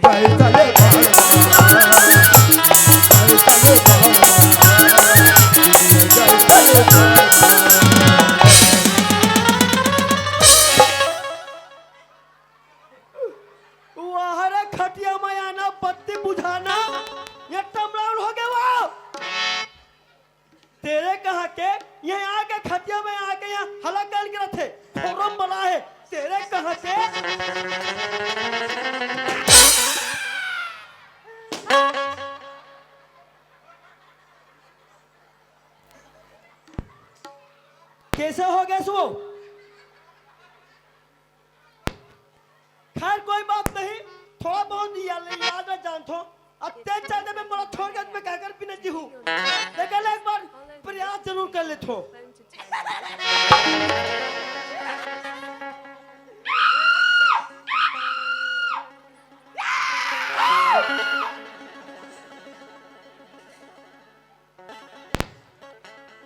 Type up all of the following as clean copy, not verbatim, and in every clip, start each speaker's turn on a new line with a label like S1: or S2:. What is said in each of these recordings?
S1: जय चले
S2: खटिया में आना बत्ती बुझाना ये टमराउन हो गए वो तेरे कहा के ये आके खटिया में आके यहाँ हला कर गिरा थे फोरम बना है तेरे कहा के कैसे हो गए सो खैर कोई बात नहीं थोड़ा बहुत याद है जानतो अत्याचार में मोरा छोड़ के मैं क्या कर पीने जी हूँ लेकिन एक बार प्रयास जरूर कर ले थो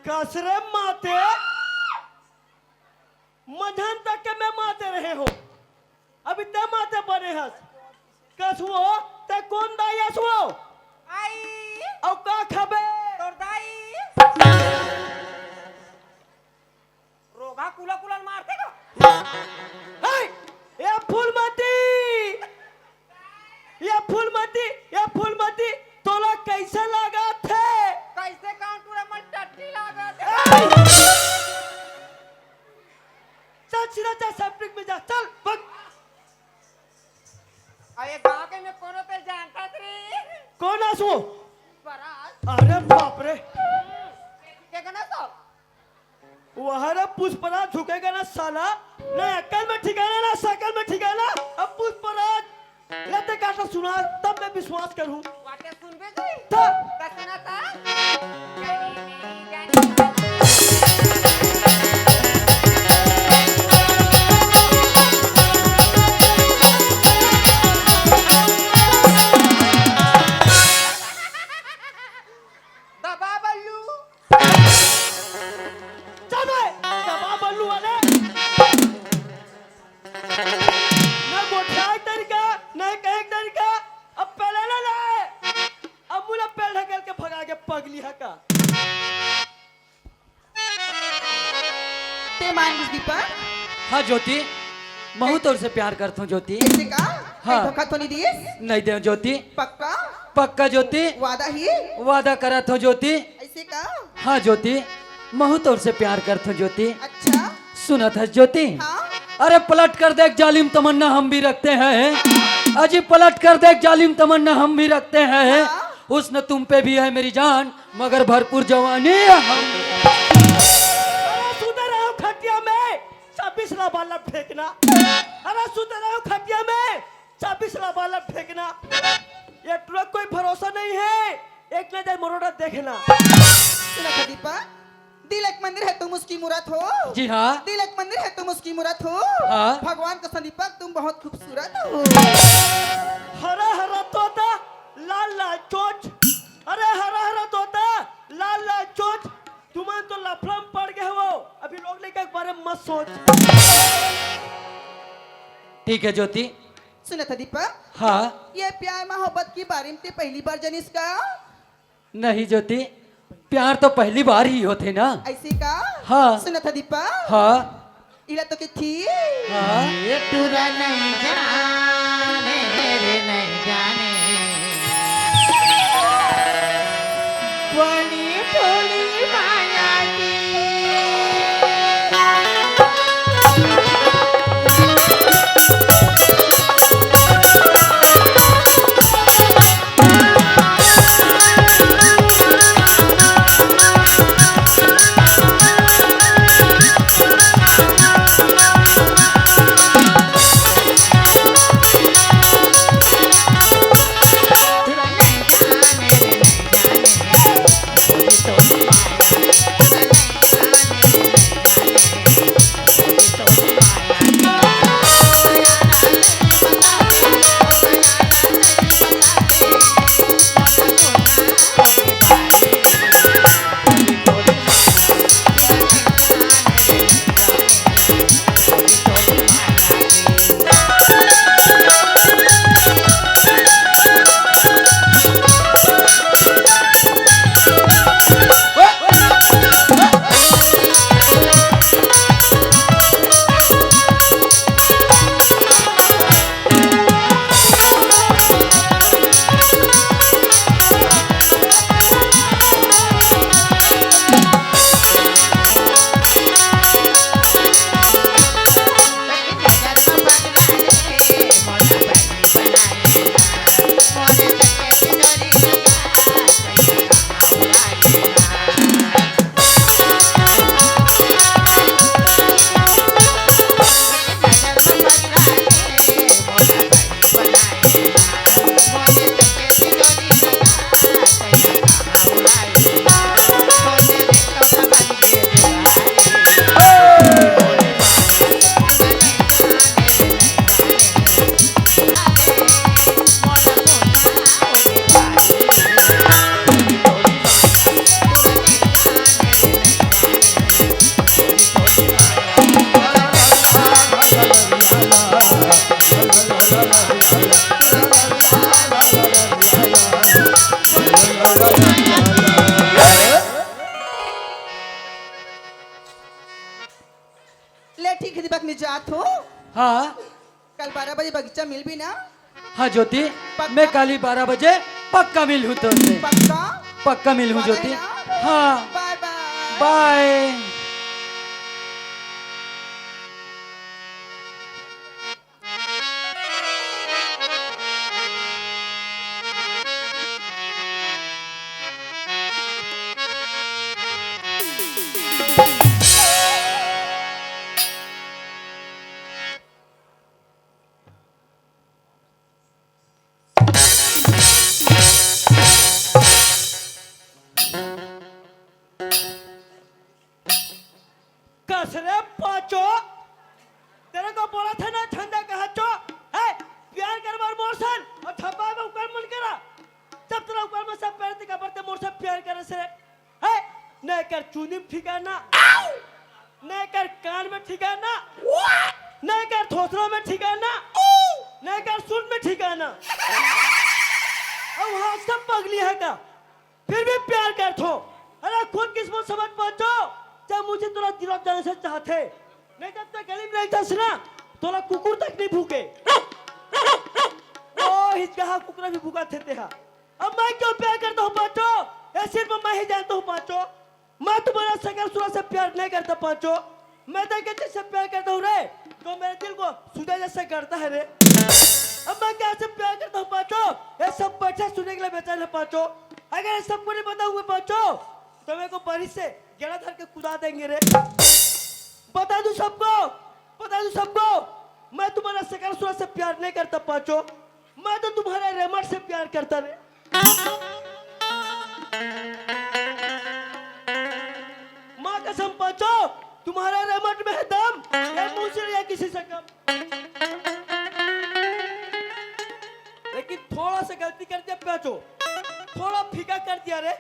S2: कसरे माते मझन तक के मैं माते रहे हो अभी ते माते बने हस कसुओ ते कौन दाई हसुओ
S3: आई
S2: औ का खबे
S3: तोर दाई रोगा कुला कुला मारते को
S2: हे ये फूलमती तोला कैसे लगा थे
S3: कैसे काउंटर में टट्टी लगा दे
S2: चल सीधा चल सेप्टिक में जा चल भग
S3: अरे गांव के में कोनो पे जानता थे
S2: कौन आसो
S3: बरात
S2: अरे बाप रे
S3: के गना तो
S2: वहां पुष्पराज झुकेगा ना साला ना अक्ल में ठिकाना ना शकल में ठिकाना अब पुष्पराज लेते काटा सुना तब मैं विश्वास करूं
S3: वाटे सुनबे गई
S2: था
S3: कसना था दबा बल्लू
S2: चले दबा बल्लू वाले ना मोटाई तरीका ना कहीं तरीका अब पहले ना लाए अब मुला पेड़ ढकेल के भगा के पगली है का
S4: ते मान बुझ दीपक
S5: हाँ ज्योति महू तोर से प्यार करता हूँ ज्योति
S4: ऐसे का
S5: हाँ।
S4: धोखा तो नहीं दिए
S5: नहीं दे ज्योति
S4: पक्का
S5: पक्का ज्योति
S4: वादा ही
S5: वादा करा था ज्योति
S4: ऐसे का
S5: हाँ ज्योति महू तोर से प्यार करता हूँ ज्योति
S4: अच्छा
S5: सुना था ज्योति
S4: हाँ
S5: अरे पलट कर देख जालिम तमन्ना हम भी रखते हैं अजी पलट कर देख जालिम तमन्ना हम भी रखते हैं उसने तुम पे भी है मेरी जान मगर भरपूर जवानी हम
S2: अरे सुते रहो खटिया में 26 बालक फेंकना अरे सुते रहो खटिया में 26 बालक फेंकना ये ट्रक कोई भरोसा नहीं है एक नजर मरोड़ा देखना
S4: सुना था दीपक दिल एक मंदिर है तुम उसकी मूरत हो
S5: जी हाँ
S4: दिल एक मंदिर है तुम उसकी मूरत हो
S5: हाँ।
S4: भगवान का दीपक तुम बहुत खूबसूरत हो
S2: हरा हरा तोता लाल लाल चोच अरे हरा हरा तोता लाल लाल चोच तुम्हें तो लफड़ा में पड़ गए हो अभी लोग लेकर एक बारे में मत सोच
S5: ठीक है ज्योति
S4: सुना था दीपक
S5: हाँ
S4: ये प्यार मोहब्बत की बारे में ते पहली बार जनिस का
S5: नहीं ज्योति प्यार तो पहली बार ही होते ना
S4: ऐसे का
S5: हाँ।
S4: सुना था दीपक
S5: हाँ
S4: इला तो के थी
S5: हाँ
S3: ये तुरा नहीं जाने रे नहीं जाने बनी ठोली माया की
S4: में जात हो।
S5: हाँ
S4: कल 12 बजे बगीचा मिल भी ना?
S5: हाँ ज्योति,
S4: पक्का?
S5: मैं कल ही 12 बजे पक्का मिल हूँ तुमसे।
S4: पक्का?
S5: पक्का मिल हूँ
S4: वादा
S5: ज्योति।
S4: है ना?
S5: हाँ
S4: बाय बाय।
S5: बाय।
S2: कसरे पाचो, तेरे को बोला था ना ठंडा का हच्चो है प्यार कर बार मोरसन और थप्पा में उकर मन करा जब तेरा उकर में सब पैर का बरते मोर से प्यार करे से है नहीं कर चूनी में ठिकाना, नहीं कर कान में ठिकाना, नहीं कर थोसरों में ठिकाना, नहीं कर सुन में ठिकाना। अब वहाँ सब पगली है का फिर भी प्यार कर थो। अरे खुद किस्मत समझ पहुंचो जब मुझे तोरा दिलक जाने से चाहते, नहीं जब तक गली में नहीं जास ना तोरा कुकुर तक नहीं भूखे। ओ हिचका कुकुरा भी भूखा थे तेहा। अब मैं क्यों प्यार करता हूँ पांचो? ये सिर्फ मैं ही जानता हूँ पांचो। मैं तुम्हारा सकल सूरत से प्यार नहीं करता पांचो। मैं तो किसी से प्यार करता हूँ रे तो मेरे दिल को सुधा जैसे करता है रे। अब मैं क्या से प्यार करता हूँ पांचो? ये सब बैठे सुनने के लिए बेचैन है पांचो। अगर ये सबको नहीं पता हुए पांचो तो मेरे को बारिश से गेड़ा धर के कुदा देंगे रे। बता दूं सबको मैं तुम्हारा सकल सूरत से प्यार नहीं करता पांचो। मैं तो तुम्हारे रेमट से प्यार करता रे। माँ कसम पांचो तुम्हारा रेमट में है दम या मुंह से या किसी से कम। लेकिन थोड़ा सा गलती कर दिया पांचो, थोड़ा फीका कर दिया रे।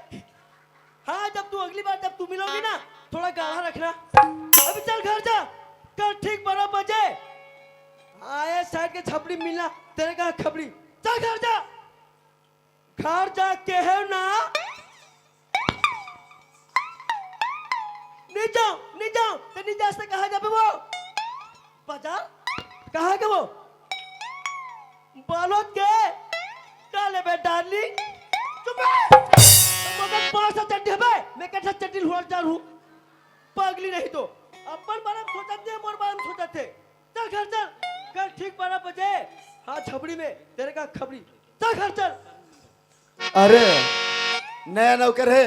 S2: हाँ जब तू अगली बार जब तू मिलोगी ना थोड़ा गाढ़ा रखना। अभी चल घर जा, कल ठीक 12 बजे आए साइड के छपड़ी मिलना। तेरे कहा खबरी, चल घर जा। घर जा के है ना नहीं जाओ तो नहीं जा सकते। कहा जाबे वो बाजार कहा के वो बालोद के काले बे डार्लिंग चुप है। मगर 500 चट्टी है बे मैं कैसा चट्टी हुआ जा रहूं पगली नहीं तो अपन बारे में सोचते हैं मोर बारे में सोचते। चल घर चल, कल ठीक 12 बजे हाँ छपड़ी में तेरे का खबरी। चल घर चल।
S1: अरे नया नौकर है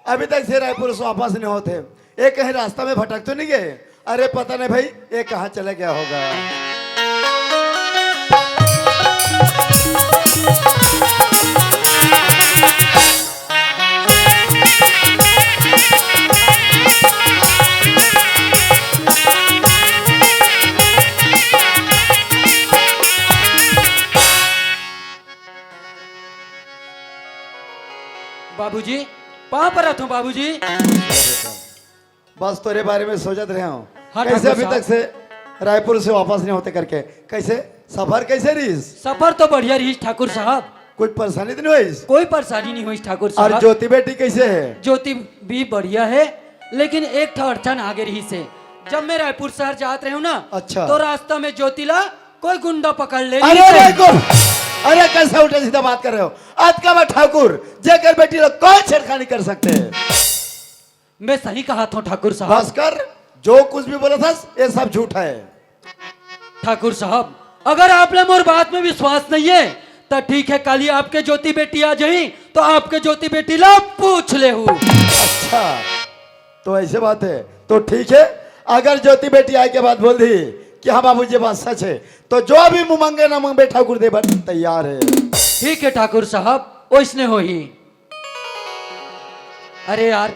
S1: अभी तक से रायपुर से वापस नहीं होते। ये कहीं रास्ता में भटक तो नहीं गए? अरे पता नहीं भाई ये कहाँ चला गया होगा।
S5: बाबूजी कहाँ पर रहते हो बाबूजी?
S1: बस तेरे बारे में सोचत रहे हूँ
S5: हाँ,
S1: कैसे
S5: ठाकुर
S1: अभी
S5: साहब।
S1: तक से रायपुर से वापस नहीं होते करके। कैसे सफर कैसे रही?
S5: सफर तो बढ़िया रही ठाकुर साहब,
S1: कुछ परेशानी तो नहीं हुई?
S5: कोई परेशानी नहीं हुई ठाकुर
S1: और
S5: साहब।
S1: ज्योति बेटी कैसे है?
S5: ज्योति भी बढ़िया है लेकिन एक था अड़चन आगे रही से। जब मैं रायपुर शहर जात रही हूँ ना
S1: अच्छा।
S5: तो रास्ता में ज्योतिला कोई गुंडा पकड़ ले
S1: अरे अरे कैसे उल्टा सीधा बात कर रहे हो? आज का मैं ठाकुर जेकर बेटी लोग कौन छेड़खानी कर सकते हैं?
S5: मैं सही कहा था ठाकुर साहब।
S1: भास्कर जो कुछ भी बोला था ये सब झूठा है।
S5: ठाकुर साहब अगर आपने मोर बात में विश्वास नहीं है तो ठीक है, कल ही आपके ज्योति बेटी आ जाई तो आपके ज्योति बेटी ला पूछ ले हूँ।
S1: अच्छा तो ऐसे बात है तो ठीक है। अगर ज्योति बेटी आए के बाद बोल दी कि हाँ बाबूजी बात सच है तो जो भी मुंह मांगे ना मांगे ठाकुर दे तैयार है।
S5: ठीक है ठाकुर साहब वैसने हो ही। अरे यार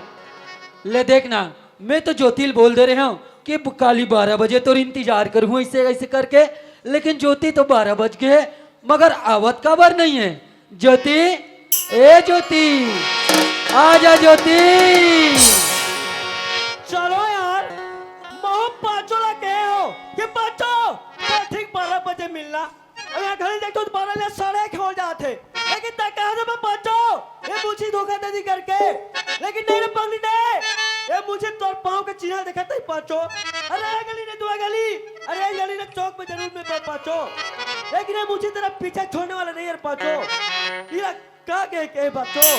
S5: ले देखना मैं तो ज्योति बोल दे रहा हूँ कि काली 12 बजे तो इंतजार करूँ ऐसे ऐसे करके, लेकिन ज्योति तो 12 बज गए मगर आवत का बर नहीं है। ज्योति ए ज्योति आजा ज्योति।
S2: चलो यार मोह पाँचों ला कहे हो कि पाँचों कल ठीक 12 बजे मिलना। अगर घर देखो तो 12 या 1:30 हो जाते लेकिन तक कहा जब पाँचों ये मुझे धोखा दे दी करके। लेकिन नहीं रे पगली ने ये मुझे तोर पाँव के चिन्ह ना देखा था पाँचों। अरे ये गली ने दुआ गली, अरे ये गली ने चौक में जरूर में पाँचों, लेकिन ये मुझे तेरा पीछा छोड़ने वाला नहीं है पाँचों। ये क्या के पाँचों?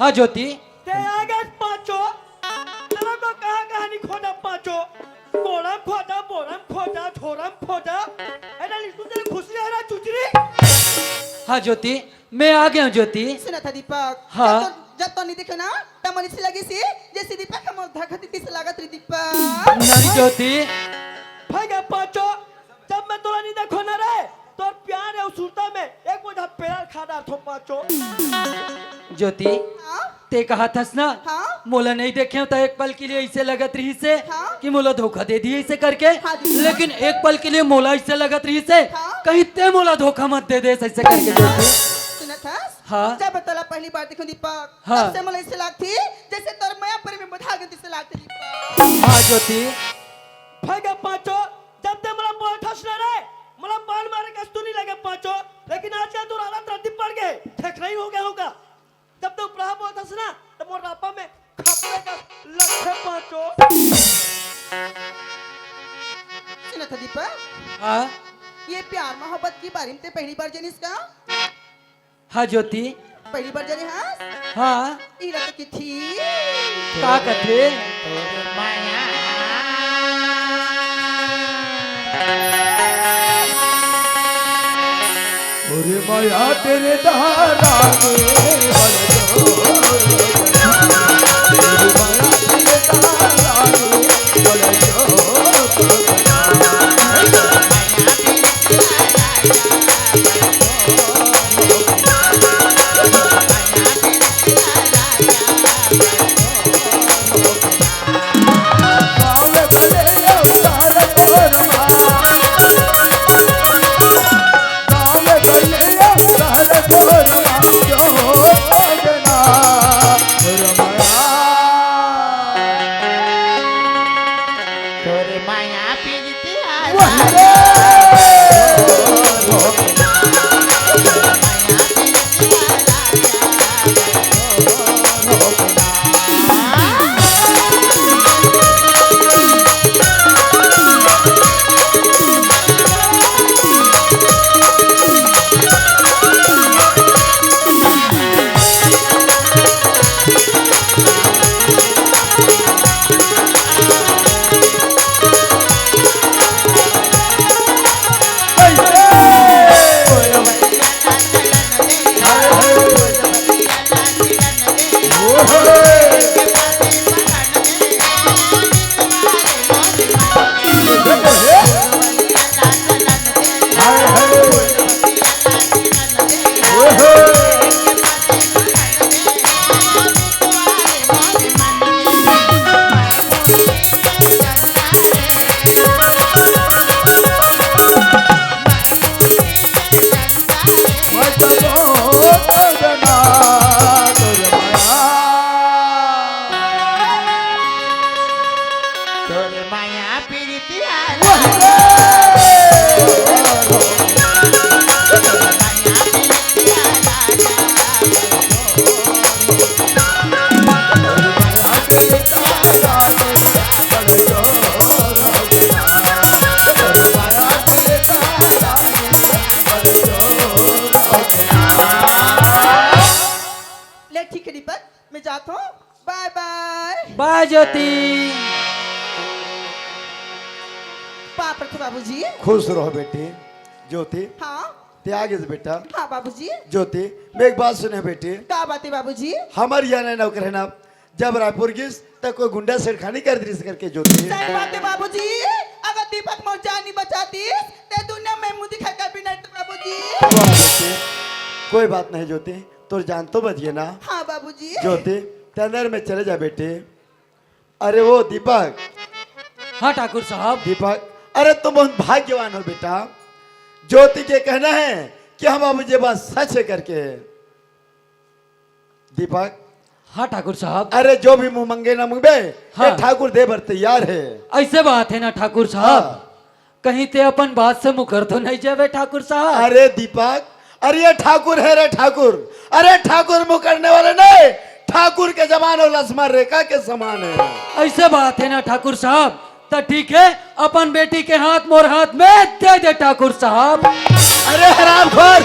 S5: हाँ ज्योति,
S2: ते आगे पाँचों, तेरा को कहाँ कहानी खोदा पाँचों, कोलम खोदा, बोलम खोदा, छोरम खोदा, ऐसा लिखूं तेरे खुशी है ना चुचरी?
S5: हाँ ज्योति, मैं आ गया हूँ ज्योति।
S4: सुना था दीपक।
S5: हाँ।
S4: जब तो नहीं देखो ना तब मन से लगी सी जैसे दीपक हम धकती थी से लागत रही दीपक।
S5: नहीं ज्योति,
S2: भाई गया पाँचों, जब मैं तोला नहीं देखो ना रे, तो प्यार है उसूरता में एक मुझे पेड़ खाना थो पाँचों।
S5: ज्योति
S4: हाँ
S5: ते कहा थस ना,
S4: हाँ?
S5: मोला नहीं देखे तो एक पल के लिए ऐसे लगत रही से
S4: हाँ?
S5: कि मोला धोखा दे दिए इसे करके,
S4: हाँ दीदी।
S5: लेकिन एक पल के लिए मोला ऐसे लगत रही से
S4: हाँ?
S5: कहीं ते मोला धोखा मत दे दे ऐसे करके ज्योति।
S4: सुना था?
S5: हाँ।
S4: जब तोला पहली बार देखो दीपक,
S5: हाँ।
S4: तब से मुझे ऐसे लगती जैसे तोर माया परी में बधा गई से लगती दीपक।
S5: हाँ ज्योति,
S2: भाई गया पाँचों, जब ते मला बोल ठस ना रे, मला बाल मारे का स्तूनी लगे पाँचों, लेकिन आज क्या तू रात राती पड़ गए, ठेक नहीं हो गया होगा। जब तू प्रहा बोल ठस ना, तब वो रापा में खपरे का लक्ष्य पाँचों।
S4: सुना था दीपक?
S5: हाँ
S4: ये प्यार मोहब्बत की बारे में ते पहली बार जानिस का?
S5: हाँ ज्योति,
S4: पहली बार जानी हाँ?
S5: हाँ
S4: इरा तो की थी।
S5: का कथे
S3: माया
S1: अरे माया तेरे दहारा में बल जो, तेरी माया तेरे दहारा में बल जो।
S3: तोरे माया पीजती তোর মায়া প্রীতি
S4: ले ठीक है दीपक, मैं जाता हूँ। Bye bye.
S5: बाय ज्योति।
S4: पापड़ थे बाबूजी।
S1: खुश रहो बेटी। ज्योति
S4: हाँ
S1: त्याग इस बेटा।
S4: हाँ बाबूजी।
S1: ज्योति मैं एक बात सुने बेटी,
S4: क्या बात है बाबूजी?
S1: हमारे यहाँ नौकर है ना, जब रायपुर गिस तब कोई गुंडा छेड़खानी कर दी करके ज्योति।
S4: सही बात है बाबूजी। अगर दीपक मोर जान नहीं बचाती तो दुनिया में मुंह दिखा कर भी नहीं तो बाबूजी।
S1: वाह बेटी, कोई बात नहीं ज्योति, तो जान तो बचिए ना।
S4: हाँ बाबूजी।
S1: ज्योति ते अंदर में चले जा बेटे। अरे वो दीपक,
S5: हाँ ठाकुर साहब।
S1: दीपक अरे तुम बहुत भाग्यवान हो बेटा। ज्योति के कहना है कि हम अब मुझे बात सच है करके। दीपक
S5: हाँ ठाकुर साहब।
S1: अरे जो भी मुंह मंगे ना मंगे,
S5: हाँ।
S1: ये ठाकुर देवर तैयार है।
S5: ऐसे बात है ना ठाकुर साहब,
S1: हाँ।
S5: कहीं ते अपन बात से मुकर तो नहीं जावे ठाकुर साहब।
S1: अरे दीपक, अरे ये ठाकुर है रे ठाकुर। अरे ठाकुर मुकरने वाले नहीं, ठाकुर के जमान और लक्ष्मण रेखा के समान है।
S5: ऐसे बात है ना ठाकुर साहब, तो ठीक है अपन बेटी के हाथ मोर हाथ में दे दे ठाकुर साहब।
S1: अरे हरामखोर,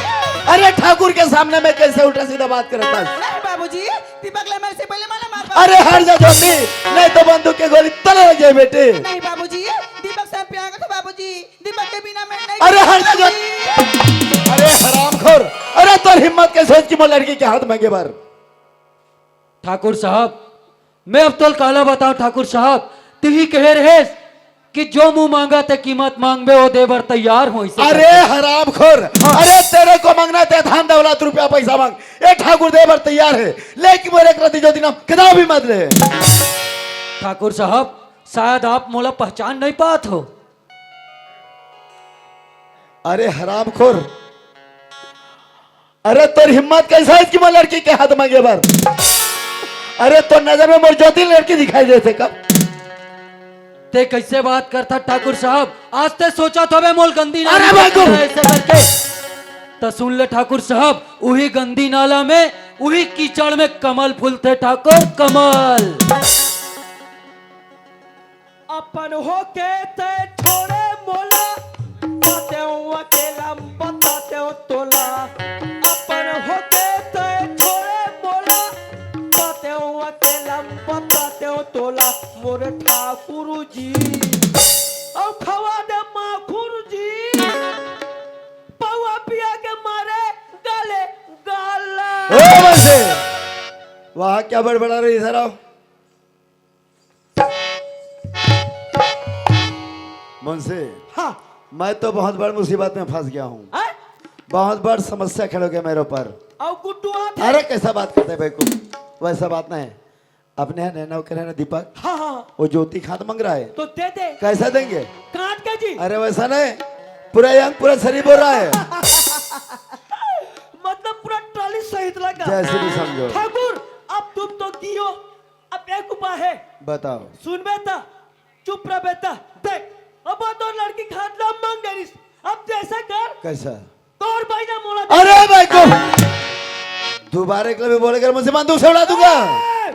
S1: अरे ठाकुर के सामने में कैसे उल्टा सीधा बात करता है?
S4: नहीं बाबूजी, दीपक ले मेरे से पहले माला मार।
S1: अरे हट जा ज्योति, नहीं तो बंदूक की गोली तले लग जाए बेटे।
S4: नहीं बाबूजी, दीपक से प्यार था बाबूजी। दीपक के बिना मैं नहीं।
S1: अरे हट जा ज्योति। अरे हरामखोर, अरे तो हिम्मत कैसे सोच की वो लड़की के हाथ मांगे बार।
S5: ठाकुर साहब मैं अब तो काला बताऊं ठाकुर साहब, तू ही कह रहे कि जो मुंह मांगा ते कीमत मांगबे वो देवर तैयार हो।
S1: अरे हरामखोर, अरे तेरे को मांगना ते धन दौलत रुपया पैसा मांग, ये ठाकुर देवर तैयार है, लेकिन मेरे कृति ज्योति नाम कदा भी मत ले।
S5: ठाकुर साहब शायद आप मोला पहचान नहीं पात हो।
S1: अरे हरामखोर, अरे तोर हिम्मत कैसा है कि मैं लड़की के हाथ मांगे बार। अरे तो नजर में मोर ज्योति लड़की दिखाई देते कब?
S5: ते कैसे बात करता ठाकुर साहब, आज ते सोचा था मोल गंदी
S1: अरे
S5: नाला
S1: बाबू!
S5: में ऐसे करके तो सुन ले ठाकुर साहब, वही गंदी नाला में वही कीचड़ में कमल फूलते ठाकुर कमल।
S2: अपन होके ते छोड़े मोला, बाते हूँ अकेला बताते हूँ तोला। अपन होके ते छोड़े मोला, बाते हूँ अकेला बताते हूँ तोला। मोरे ठाकुर जी और खवा दे माखुर जी, पौआ पिया के मारे गाले गाला।
S1: ओ वैसे वहां क्या बड़बड़ा रही इधर आओ। मुंशी,
S2: हाँ
S1: मैं तो बहुत बड़ी मुसीबत में फंस गया हूँ,
S2: हैं?
S1: बहुत बड़ समस्या खड़े हो गया मेरे ऊपर।
S2: और गुड्डू आते
S1: अरे कैसा बात करते भाई को, वैसा बात नहीं। अपने यहाँ नैना करे ना दीपक,
S2: हाँ हाँ
S1: वो ज्योति खाद मांग रहा है,
S2: तो दे दे
S1: कैसा देंगे?
S2: काट के जी।
S1: अरे वैसा नहीं, पूरा यंग पूरा शरीर बोल रहा है।
S2: मतलब पूरा ट्रॉली सहित लगा।
S1: जैसे भी समझो।
S2: ठाकुर अब तुम तो दियो, अब एक उपाय है।
S1: बताओ।
S2: सुन बेटा, चुप रह बेटा। देख अब वो तो लड़की खाटला मांग गई, अब जैसा कर
S1: कैसा?
S2: तोर भाई ना मोला।
S1: अरे भाई को दोबारा एक भी बोलेगा मुझे बंदूक से उड़ा दूंगा।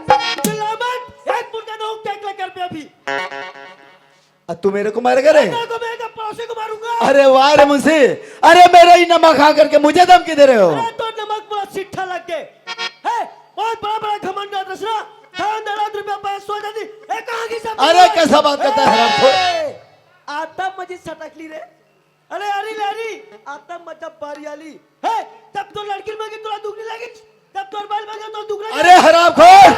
S2: चिल्ला मत, एक मुर्गा दो टेकले कर पे अभी।
S1: तू मेरे को मारेगा रे?
S2: तेरे को मेरे पड़ोसी को मारूंगा।
S1: अरे वाह रे मुंशी, अरे मेरा ही नमक खा करके मुझे धमकी दे रहे हो?
S2: अरे तो नमक पूरा सिट्ठा लग गए है, बहुत बड़ा बड़ा घमंड है दूसरा। ₹10 पैसा दी ए कहां की सब।
S1: अरे कैसा बात करता है हरामखोर?
S2: आता मजी सटकली रे। अरे अरे लारी आता मजा बारी आली है, तब तो लड़की मांगे तोला दुगनी लगी, तब तोर बाल मांगे तो दुगना।
S1: अरे हरामखोर,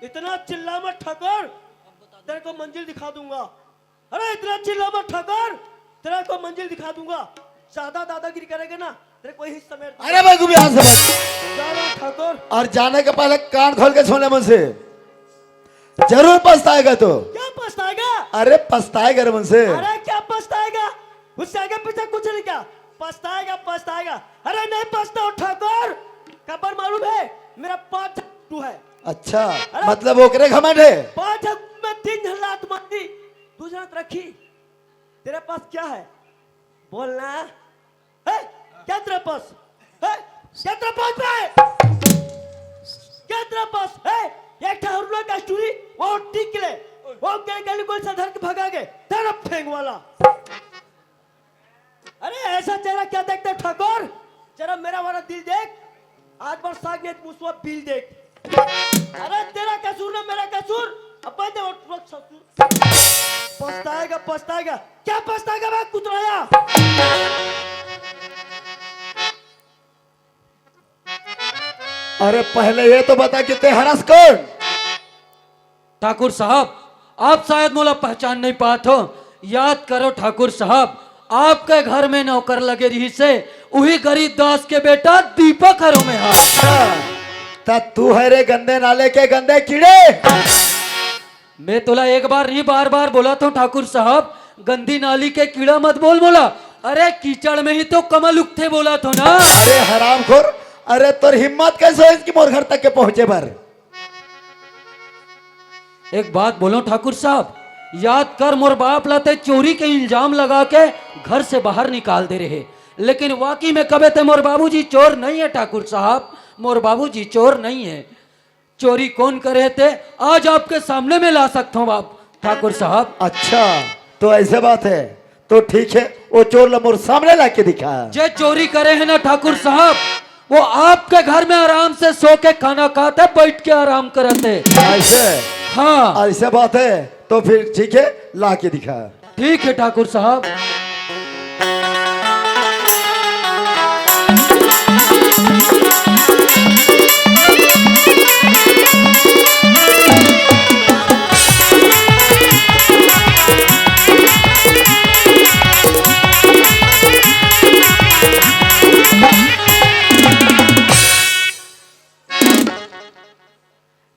S2: इतना चिल्ला मत ठाकुर, तेरे को मंजिल दिखा दूंगा। अरे इतना चिल्ला मत ठाकुर, तेरे को मंजिल दिखा दूंगा। ज्यादा दादागिरी करेगा ना तेरे को ही समेट।
S1: अरे भाई को भी हाथ से
S2: जाना ठाकुर।
S1: और जाने के पहले कान खोल के सुन ले मुझसे, जरूर पछताएगा तो।
S2: क्या पछताएगा?
S1: अरे पछताएगा रे मुझसे।
S2: अरे क्या पछताएगा, उससे आगे पीछे कुछ नहीं क्या। पछताएगा पछताएगा। अरे नहीं पछता हूँ ठाकुर, कबर मालूम है मेरा 5 टू है।
S1: अच्छा, मतलब ओकरे घमंड है।
S2: 5 में 3 लात मारी, 2 लात रखी। तेरे पास क्या है बोलना है? क्या तेरे पास है? क्या तेरे पास है? क्या तेरे पास है? एक ठहरुआ का स्टोरी वो टिक ले, वो क्या गली कोई सधर के भगा गए तरफ फेंक वाला। अरे ऐसा चेहरा क्या देखते ठाकुर? जरा मेरा वाला दिल देख, आज बार साग ने मुसवा बिल देख। अरे तेरा कसूर ना मेरा कसूर, अपन दे और ससुर। पछताएगा पछताएगा, क्या पछताएगा मैं कुतराया?
S1: अरे पहले ये तो बता कि ते हरस कौन?
S5: ठाकुर साहब, आप शायद मोला पहचान नहीं पात हो। याद करो ठाकुर साहब, आपके घर में नौकर लगे रही से वही गरीब दास के बेटा दीपक हरो में हा।
S1: ता तू है रे गंदे नाले के गंदे कीड़े।
S5: मैं तोला एक बार नहीं बार बार बोला था ठाकुर साहब, गंदी नाली के कीड़ा मत बोल मोला। अरे कीचड़ में ही तो कमल उगते बोला था ना।
S1: अरे हरामखोर, अरे तोर हिम्मत कैसे है इसकी मोर घर तक के पहुंचे बर?
S5: एक बात बोलो ठाकुर साहब, याद कर मोर बाप लाते चोरी के इल्जाम लगा के घर से बाहर निकाल दे रहे, लेकिन वाकई में कबे थे मोर बाबूजी चोर नहीं है ठाकुर साहब, मोर बाबूजी चोर नहीं है। चोरी कौन करे थे आज आपके सामने में ला सकता हूँ बाप ठाकुर साहब।
S1: अच्छा तो ऐसे बात है, तो ठीक है, वो चोर लमोर सामने लाके दिखा।
S5: जे चोरी करे है ना ठाकुर साहब, वो आपके घर में आराम से सो के खाना खाते बैठ के आराम करते।
S1: ऐसे?
S5: हाँ
S1: ऐसे बात है, तो फिर ठीक है, लाके दिखा।
S5: ठीक है ठाकुर साहब।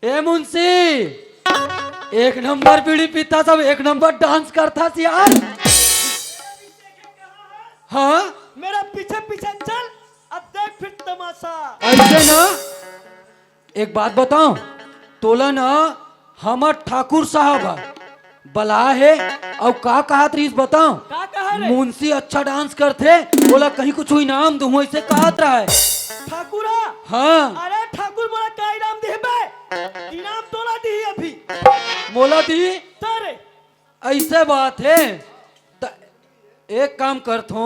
S5: ए मुंशी, एक नंबर बीड़ी पीता सब, एक नंबर डांस करता सी यार। हाँ
S2: मेरा पीछे पीछे चल, अब देख फिर तमाशा।
S5: ऐसे ना, एक बात बताऊं, तोला ना हमर ठाकुर साहब बला है और का कहत रही बताऊं?
S2: का कहा रे?
S5: मुंशी अच्छा डांस करते, बोला कहीं कुछ इनाम दूं, ऐसे कहत रहा है।
S2: ठाकुरा?
S5: हाँ
S2: अरे ठाकुर मोला का इनाम दे बे? इनाम तोला दी अभी
S5: मोला दी।
S2: तारे
S5: ऐसे बात है, एक काम करतो,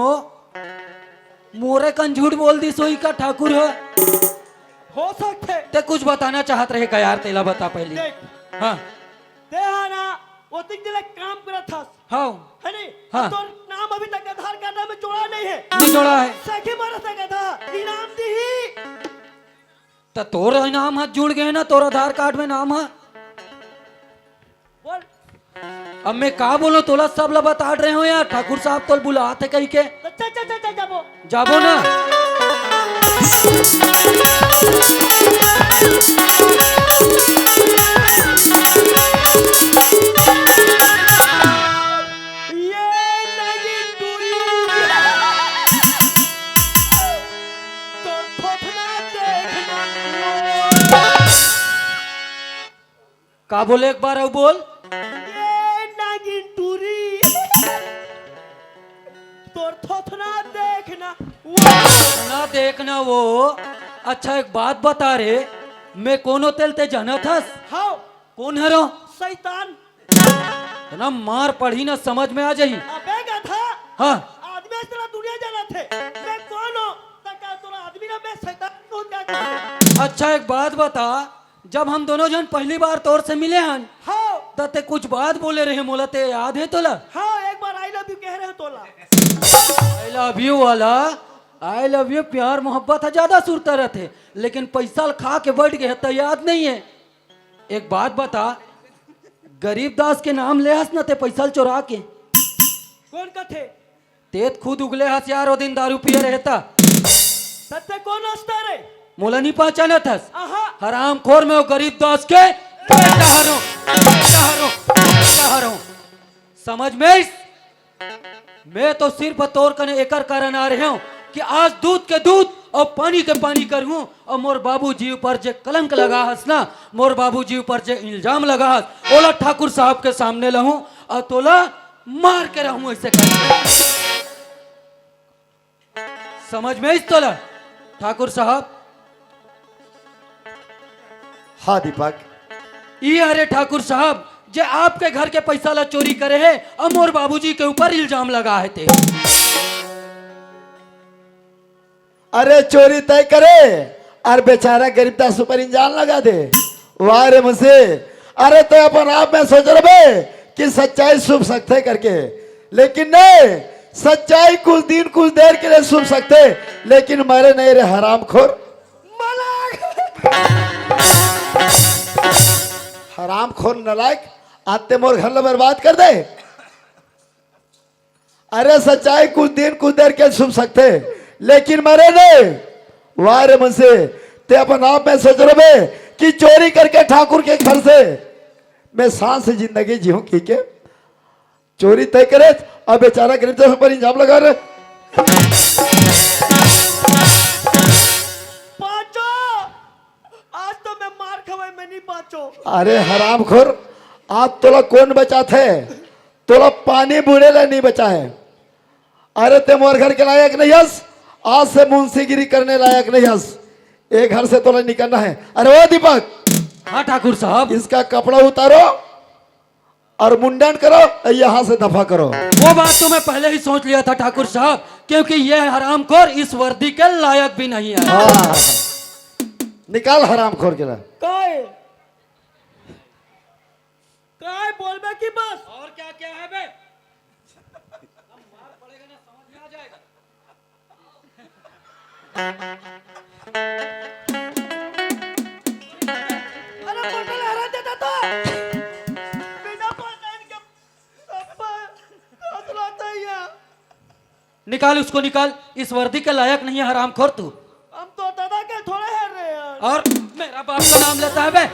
S5: मोरे कन झूठ बोल दी सोई का ठाकुर है।
S2: हो सकते
S5: ते कुछ बताना चाहत रहे का यार, तेला बता पहले।
S2: देख
S5: हाँ
S2: देहाना वो तिक दिले काम करा था
S5: हाँ
S2: है नहीं?
S5: हाँ।
S2: तो नाम अभी तक आधार कार्ड में जोड़ा नहीं है।
S5: नहीं जोड़ा है
S2: सखी मारा सका था, इनाम दी।
S5: तो तोर नाम हाथ जुड़ गए ना, तोर आधार कार्ड में नाम है।
S2: बोल
S5: अब मैं का बोलो, तोला सब ला बता रहे हो यार, ठाकुर साहब तो बुलाते कहीं के।
S2: तो चल जाबो।
S5: जाबो ना।
S2: ये नदी दूरी तो थोथना देखना।
S5: का बोले एक बार अब बोल।
S2: ये नागिन टूरी तोर थोथना देखना।
S5: ना देखना वो। अच्छा एक बात बता रे, मैं कौन तेल ते जाना था?
S2: हाँ
S5: कौन है रो?
S2: शैतान।
S5: ना मार पढ़ी ना समझ में आ जाही।
S2: अबे गधा,
S5: हाँ
S2: आदमी इस तरह दुनिया जाना थे, मैं कौन हूँ? तका तोरा आदमी ना, मैं शैतान हूँ क्या?
S5: अच्छा एक बात बता, जब हम दोनों जन पहली बार तौर से मिले हन,
S2: हाँ
S5: तो ते कुछ बात बोले रहे मोला, ते याद है तोला?
S2: हाँ एक बार आई लव यू कह रहे हो तोला।
S5: आई लव यू वाला, आई लव यू प्यार मोहब्बत है ज्यादा सुरता रहते, लेकिन पैसा खा के बैठ गए तो याद नहीं है। एक बात बता, गरीब दास के नाम ले हस ना ते पैसा चुरा के?
S2: कौन का थे?
S5: तेत खुद उगले हस यार, वो दिन दारू पिए रहता।
S2: सत्य कौन हंसता रे?
S5: मोला नहीं पहचाना था?
S2: आहा
S5: हराम खोर में वो गरीब दास के बेटा हरो, समझ में? मैं तो सिर्फ तौर कने एकर कारण आ रहे हूँ कि आज दूध के दूध और पानी के पानी करूँ और मोर बाबूजी पर जे कलंक लगा हस ना, मोर बाबूजी पर जे इल्जाम लगा हस, ओला ठाकुर साहब के सामने रहूं और तोला मार के रहूं ऐसे करके। समझ में इस तोला ठाकुर साहब?
S1: हाँ दीपक,
S5: ये अरे ठाकुर साहब जे आपके घर के पैसा ला चोरी करे है और मोर बाबूजी के ऊपर इल्जाम लगा है थे।
S1: अरे चोरी तय करे और बेचारा गरीबदास ऊपर इंजान लगा दे। वाह रे मुझसे, अरे तो अपन आप में सोच रहे कि सच्चाई छुप सकते करके, लेकिन नहीं, सच्चाई कुछ दिन कुछ देर के लिए छुप सकते, लेकिन मरे नहीं रे हरामखोर। हरामखोर नलायक, आते मोर घर ला बर्बाद कर दे। अरे सच्चाई कुछ दिन कुछ देर के छुप सकते, लेकिन मरे नहीं। वाह रे मुझसे, ते अपन आप में सोच रहे कि चोरी करके ठाकुर के घर से मैं सांस से जिंदगी जीऊं की के चोरी तय करे और बेचारा गरीब पर इल्जाम लगा रहे।
S2: पांचो, आज तो मैं मार खवाई में नहीं पांचो।
S1: अरे हरामखोर, आज तोला कौन बचा थे? तोला पानी बूढ़े ला नहीं बचा है। अरे ते मोर घर के लायक नहीं हस, आज से मुंशीगिरी करने लायक नहीं हस। एक घर से तोला निकलना है। अरे वो दीपक,
S5: हाँ ठाकुर साहब,
S1: इसका कपड़ा उतारो और मुंडन करो और यहाँ से दफा करो।
S5: वो बात तो मैं पहले ही सोच लिया था ठाकुर साहब, क्योंकि ये हरामखोर इस वर्दी के लायक भी नहीं है।
S1: हाँ, निकाल हरामखोर के ला।
S2: काय काय बोल बे की बस।
S5: और क्या क्या है बे? मार पड़ेगा ना, समझ में आ जाएगा।
S2: अरे बोतल हरा देता तो बिना पहचान के हंसलाता है ये।
S5: निकाल उसको, निकाल। इस वर्दी के लायक नहीं है हरामखोर तू।
S2: हम तो दादा के थोड़े है रे यार।
S5: और मेरा बाप का नाम लेता है बे?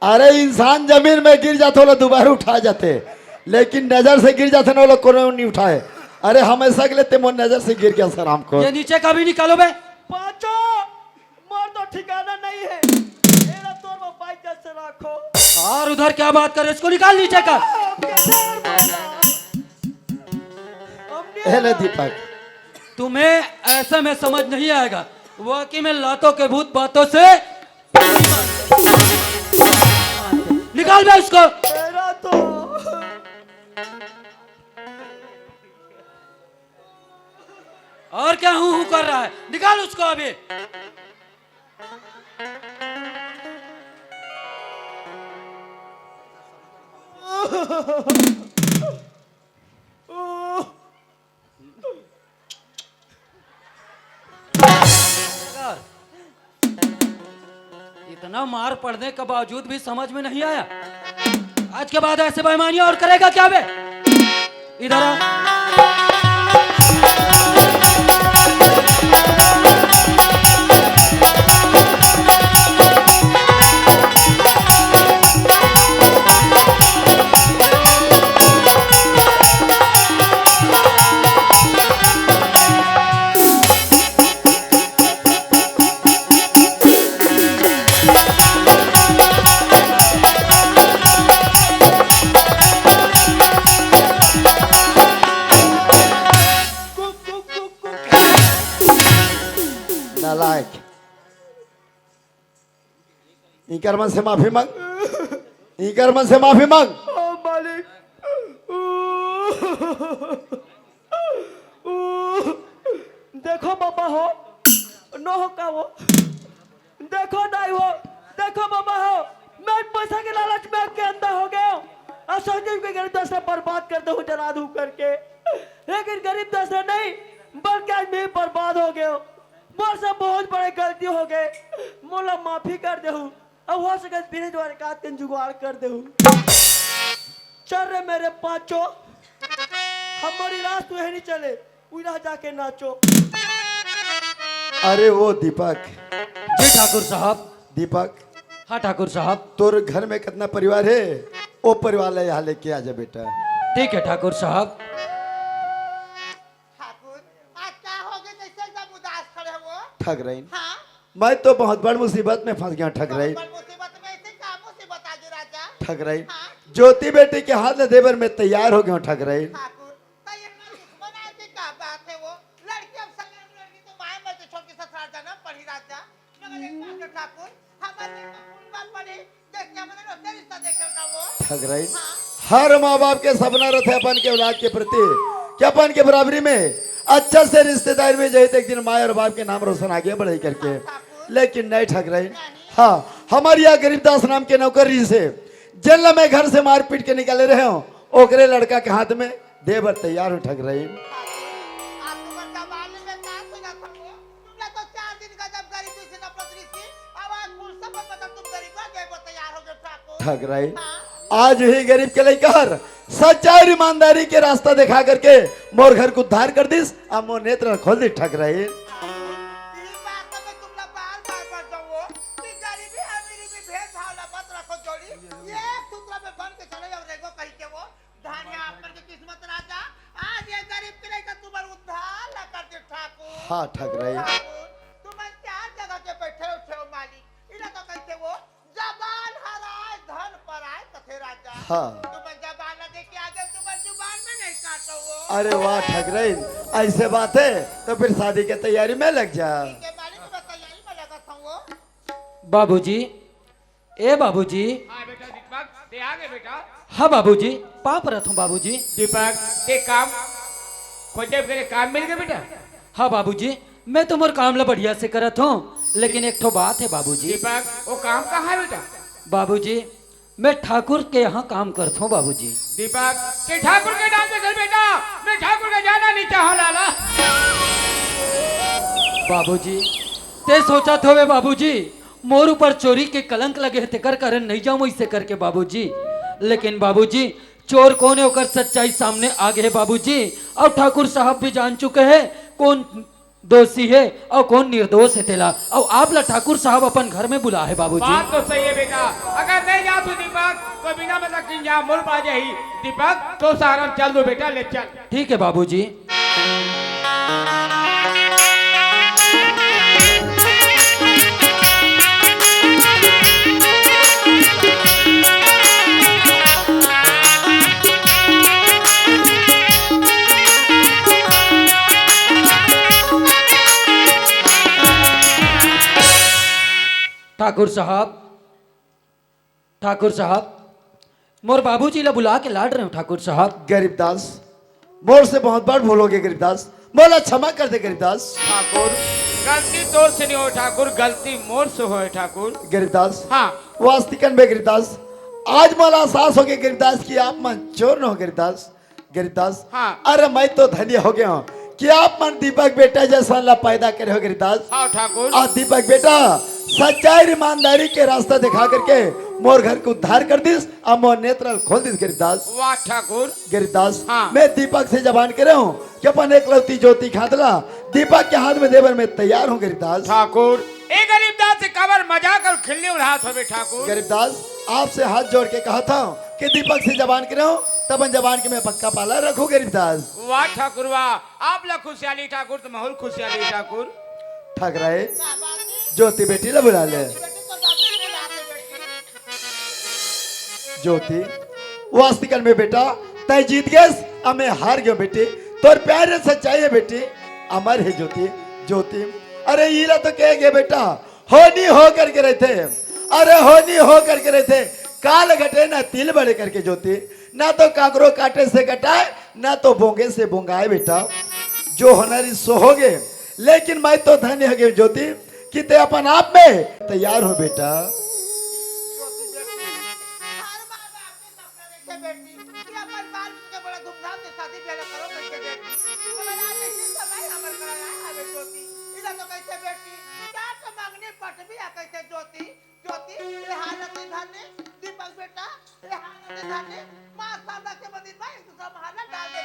S1: अरे इंसान जमीन में गिर जाते वो दोबारा उठा जाते, लेकिन नजर से गिर जाते ना वो लोग कोनो नहीं उठाए। अरे हमेशा के लिए ते मोर नजर से गिर गया हरामखोर।
S5: ये नीचे का भी निकालो बे।
S2: पांचो, मोर तो ठिकाना नहीं है। मेरा तोर में बाइक जैसे रखो।
S5: और उधर क्या बात कर रहे, इसको निकाल नीचे का।
S1: ले दीपक,
S5: तुम्हें ऐसे में समझ नहीं आएगा, वो कि मैं लातों के भूत बातों से निकाल बे उसको।
S2: मेरा तो
S5: और क्या हूं कर रहा है, निकाल उसको अभी। इतना मार पड़ने के बावजूद भी समझ में नहीं आया। आज के बाद ऐसे बेईमानियां और करेगा क्या बे? इधर आ।
S1: नालायक, इनकर मन से माफी मांग, इनकर मन से माफी मांग।
S2: ओ मालिक, देखो बाबा हो नो हो का वो, देखो नहीं हो, देखो बाबा हो, मैं पैसा के लालच में के अंदर हो गया हूँ। और सोचे कि गरीब दस बर्बाद कर दो जरा दू करके, लेकिन गरीब दस नहीं बल्कि आज मैं बर्बाद हो गया हूँ। मोर से बहुत बड़े गलती हो गए, मोला माफी कर दे हूँ। अब हो सके बिना द्वारे का तीन जुगाड़ कर दे हूँ। चल रे मेरे पांचों, हमारी रात तो है नहीं चले, उधर जाके नाचो।
S1: अरे वो दीपक,
S5: जी ठाकुर साहब।
S1: दीपक,
S5: हाँ ठाकुर साहब।
S1: तोर घर में कितना परिवार है, वो परिवार है यहाँ लेके आ जा बेटा।
S5: ठीक है ठाकुर साहब।
S1: ठग रही
S3: हाँ
S1: मैं तो बहुत बड़ मुसीबत में फंस गया ठग रही
S3: बड़ मुसीबत में ऐसे का मुसीबत आ गई राजा
S1: ठग रही
S3: हाँ
S1: ज्योति बेटी के हाथ में देवर में तैयार हो गया ठग रही
S3: ठाकुर तो ये दुश्मन है कि क्या बात है वो लड़की अब संग लड़की तो माए में छोड़ के ससुराल जाना पड़ी राजा मगर एक बात है ठाकुर हमारे बात पड़ी देख के हमने रोते रिश्ता देखे ना वो
S1: ठग रही हर माँ बाप के सपना रहते अपन के औलाद के प्रति कि अपन के बराबरी में अच्छा से रिश्तेदार में जाए तो एक दिन माँ और बाप के नाम रोशन आगे बढ़े करके लेकिन नहीं ठग रही हाँ हमारे यहाँ गरीबदास नाम के नौकरी से जेल में घर से मार पीट के निकाले रहे हो ओकरे लड़का के हाथ में देवर तैयार हो ठग रही
S3: आप तुम्हारे जवान में क्या सुना था वो तुमने तो 4 दिन का जब गरीबी से नफरत रही थी आवाज फूल सब मतलब तुम गरीब हो गए वो तैयार हो गए ठाकुर
S1: ठग रही आज ही गरीब के लेकर सच्चाई और ईमानदारी के रास्ता दिखा करके मोर घर को उद्धार कर दिस अब मोर नेत्र खोल दी ठग रही
S3: ये बात तो मैं तुमला बार बताऊं कि गरीबी अमीरी में भेदभाव ना मत रखो जोड़ी ये सूत्र में बन के चले और रेगो कहीं के वो धानिया आपन की किस्मत राजा आज ये गरीब के लेकर तुम्हारा उद्धार ला कर दे ठाकुर
S1: हाँ ठग रही
S3: तुम क्या जगह के बैठे हो मालिक इना तो कहते वो जबान हराए धन पर आए तथे राजा
S1: हाँ
S3: तुम जबान न देके आगे तुम जुबान में नहीं काटो वो
S1: अरे वाह ठग रही ऐसे बात है तो फिर शादी के तैयारी में लग जा
S3: के मालिक मैं तैयारी में लगा था वो
S5: बाबूजी ए बाबूजी
S6: हाँ बेटा दीपक ते आ गए बेटा
S5: हाँ बाबूजी पाप रथ हूँ बाबूजी
S6: दीपक ते काम खोजे के काम मिल गया बेटा
S5: हाँ बाबूजी मैं तो मोर काम ला बढ़िया से करत हूँ लेकिन एक ठो बात है बाबूजी
S6: दीपक वो काम कहाँ है बेटा
S5: बाबूजी मैं ठाकुर के यहाँ काम करता हूँ बाबूजी
S6: दीपक ते ठाकुर के नाम पे चल बेटा मैं ठाकुर का जाना नहीं चाह लाला
S5: बाबूजी ते सोचा थो वे बाबूजी मोर ऊपर चोरी के कलंक लगे थे कर करन नहीं जाऊं इससे करके बाबूजी लेकिन बाबूजी चोर कौन है होकर सच्चाई सामने आ गए है बाबूजी और ठाकुर साहब भी जान चुके हैं कौन दोषी है और कौन निर्दोष है तेला और आप ला ठाकुर साहब अपन घर में बुला है बाबूजी
S6: बात तो सही है बेटा अगर नहीं जा तू दीपक तो बिना मतलब कि यहाँ मुड़ पा जाही दीपक तो सारा चल दो बेटा ले चल
S5: ठीक है बाबूजी ठाकुर साहब मोर बाबूजी ला बुला के लाड रहे हो ठाकुर साहब
S1: गरीबदास मोर से बहुत बार भूलोगे गरीबदास मोला क्षमा कर दे गरीबदास
S6: ठाकुर गलती तोर से नहीं हो ठाकुर गलती मोर से हो ठाकुर
S1: गरीबदास
S6: हाँ
S1: वास्तिकन में गरीबदास आज मला एहसास हो गया गरीबदास की आप मन चोर न हो गरीबदास गरीबदास
S6: हाँ।
S1: अरे मैं तो धन्य हो गया हूँ कि आप मन दीपक बेटा जैसा अल्लाह पैदा करे हो गरीबदास
S6: हाँ ठाकुर
S1: और दीपक बेटा सच्चाई और ईमानदारी के रास्ता दिखा करके मोर घर को उद्धार कर दिस और मोर नेत्र खोल दिस गरीबदास
S6: वाह ठाकुर
S1: गिरदास
S6: हाँ।
S1: मैं दीपक से जबान करे हूँ कि अपन एकलौती ज्योति खादला दीपक के हाथ में देवर में तैयार हूँ गरीबदास
S6: ठाकुर एक गरीबदास से कबर मजाक और खिल्ली उड़ा हो ठाकुर
S1: गरीबदास आपसे हाथ जोड़ के कहा था कि दीपक से जबान करे हूँ तब जबान के मैं पक्का पाला रखू गरीबदास
S6: वाह ठाकुर वाह आप ला खुशहाली ठाकुर तो माहौल खुशहाली ठाकुर
S1: ठग रहे ज्योति बेटी ने बुला ले ज्योति वास्तिकन में बेटा तय जीत गए अब मैं हार गया बेटी तोर प्यार सच्चाई है बेटी अमर है ज्योति ज्योति अरे ईला तो कह गए बेटा होनी हो करके रहे थे अरे होनी हो करके रहे थे काल घटे ना तिल बड़े करके ज्योति ना तो काकरो काटे से कटाए ना तो बोंगे से बोंगाए बेटा जो होनरी सो हो गए लेकिन मैं तो धन्य हो गई ज्योति कि ते अपन आप में तैयार हो बेटा
S3: दीपक बेटा माँ सादा के मंदिर में एक दूसरा महाना डाल दे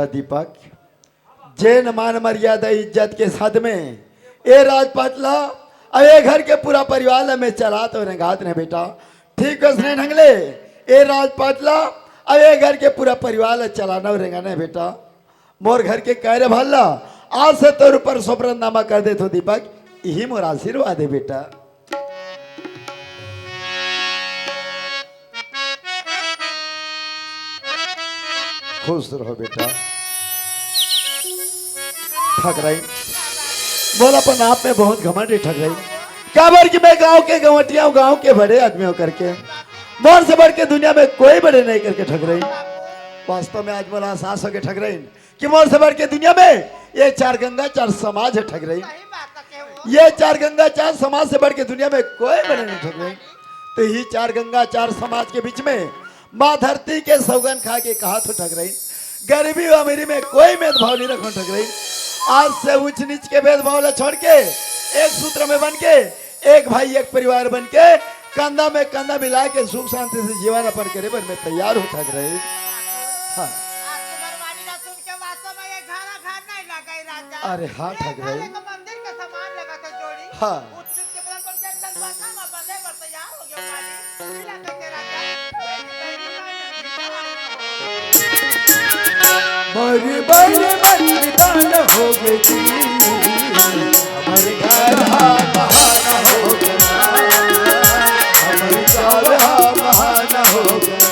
S1: बेटा दीपक, जैन मान मर्यादा इज्जत के साथ में ये राजपाटला अब ये घर के पूरा परिवार में चला तो रंगात ने बेटा, ठीक है ढंगले ये राजपाटला अब ये घर के पूरा परिवार चलाना रेंगाना बेटा। मोर घर के कह भल्ला आज से तोर ऊपर सोपरनामा कर दे तो दीपक, यही मोर आशीर्वाद है बेटा। खुश रहो बेटा। ठग रही बोल अपन आप में बहुत घमंड ठग रही, काबर कि मैं गांव के गवटिया हूं, गांव के बड़े आदमियों करके मोर से बढ़ के दुनिया में कोई बड़े नहीं करके ठग रही। वास्तव में आज बोला एहसास होके ठग रही कि मोर से बढ़ के दुनिया में ये चार गंगा चार समाज है ठग रही।
S3: सही बात है वो।
S1: ये चार गंगा चार समाज से बढ़ के दुनिया में कोई बड़े नहीं ठग रही। तो यही चार गंगा चार समाज के बीच में माँ धरती के सौगन खा के कहा तो ठग रही। गरीबी और अमीरी में कोई भेदभाव नहीं रखो ठग रही। आज से ऊंच नीच के भेदभाव छोड़ के एक सूत्र में बन के एक भाई एक परिवार बन के कंधा में कंधा मिला के सुख शांति से जीवन अपन करे पर मैं तैयार हो ठग रही। हाँ।
S3: आज तुम्हारी वाणी ना सुन के वास्तव में ये घाना घाट नहीं लगा राजा।
S1: अरे हाँ
S3: ये
S1: ठग रही।
S3: घाने को मंदिर के समान लगा के जोड़ी।
S1: हाँ।
S3: उस दिन के बदल पर जब तक बंधा में बंधे पर तैयार हो गया वाणी। मिला के राजा।
S1: बड़ी बड़ी बलिदान हो गई, हमारे घर महान हो गया, हमारे घर महान हो गया,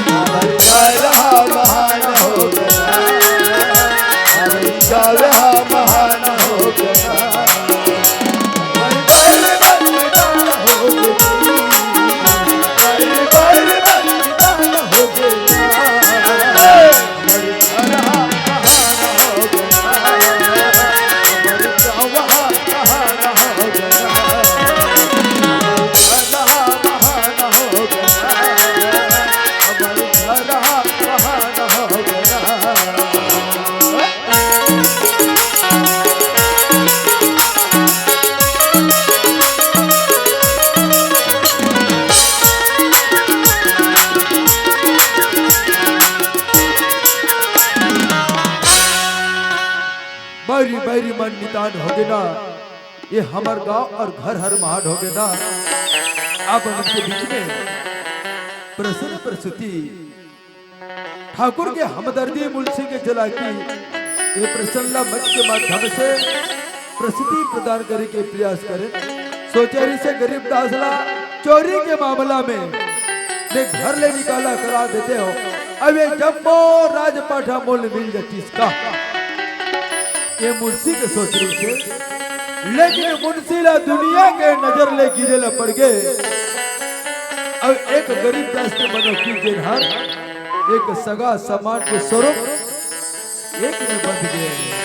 S1: हमारे घर महान हो गया, हमारे घर महान हो गया, बड़ी बलिदान हो गई, बड़ी बलिदान हो गया।
S7: बैरी बैरी मन नितान हो गए ना, ये हमार गांव और घर हर महान हो गए ना। अब उनके बीच में प्रसन्न प्रसूति ठाकुर के हमदर्दी मुलसी के जला की ये प्रसन्ना मंच के माध्यम से प्रसूति प्रदान करे के प्रयास करे। सोचेरी से गरीब दासला चोरी के मामला में ने घर ले निकाला करा देते हो। अब ये जम्मो राजपाठा मोल मिल जाती इसका ये मुंशी के सोच रही थे, लेकिन मुंशीला दुनिया के नजर ले गिरे पड़ गए। अब एक गरीब दास के मनो की जेनहार एक सगा समाज के स्वरूप एक में बंध गए।